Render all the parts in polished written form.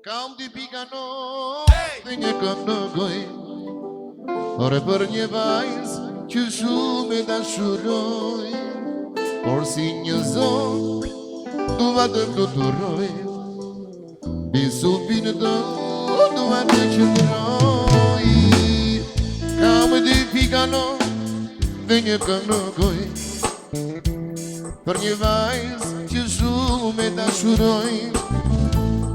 Kam dy pika dhe një këngë në gojë, ore për një vajzë që shumë e dashuroj, por si një zonë duva të fluturoj, bisupi në dorë duva të qëndroj. Kam dy pika dhe një këngë në gojë, për një vajzë që shumë e dashuroj,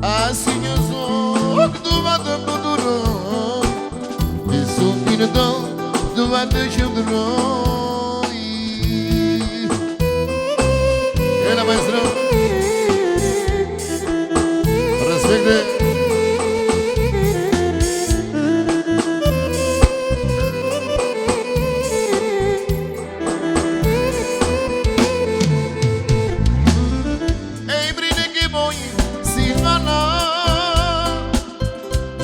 asi një zokë duva të fluturoj, bisupi në dorë duva të qëndroj. Era maestro, respecte.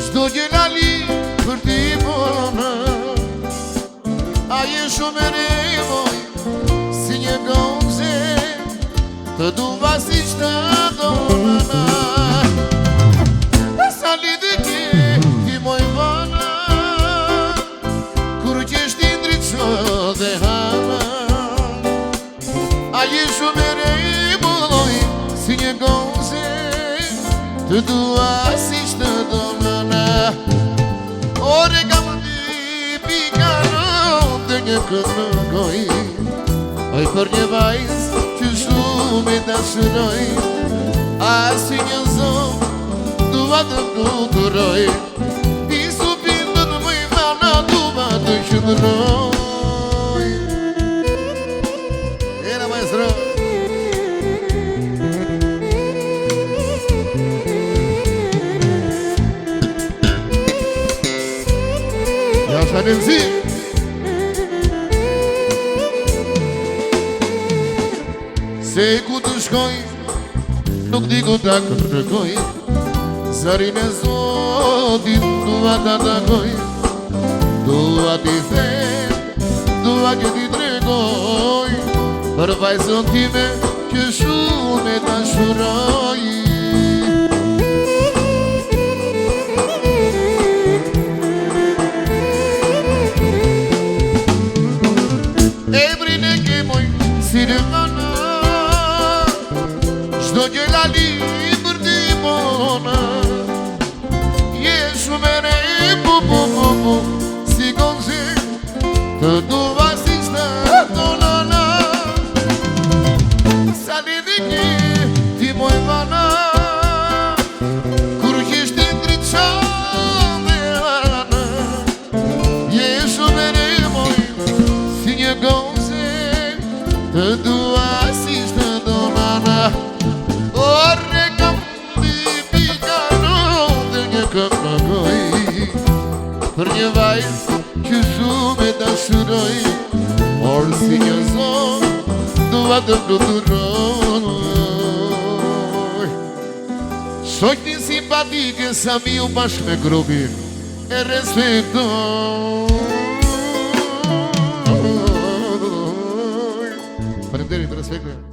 Shdo gjelali për ti bona, a je shumë e revoj, si një gomze, të duva si qëta dona. Sa lidhë ke, ti moj vana, kur qeshti ndryqo dhe hana, a je shumë e revoj, si një gomze, të duva si qëta dona. Ore kam dy pika dhe një këngë në gojë, oj për një vajzë që shumë e dashuroj, asi një zonë duva të fluturoj, bisupin dhe në mëj vana duva të qëndroj. Era maestro. Shanemzi se ku të shkoj, nuk di ku ta kërkoj, zërin e Zotit dua ta takoj, dua t'i them, dua që t'i tregoj, për vajzën time që shumë e dashuroj. Si në vana, shdo gjelali për ti bona, je shumë e re, si gomze, të duva si qëta donana. Sa lidhë ke, ti moj vana, kur qeshti ndryqa dhe hana, je shumë e re, si një gomze, të dua si shtë donana. Ore kam dy pika dhe një këngë në gojë, për një vajzë që shumë e dashuroj, por si një zonë dua të fluturoj. Shojtë një simpatike sa mi u bashkë me grupin e respektoj. Faleminderit, respecte.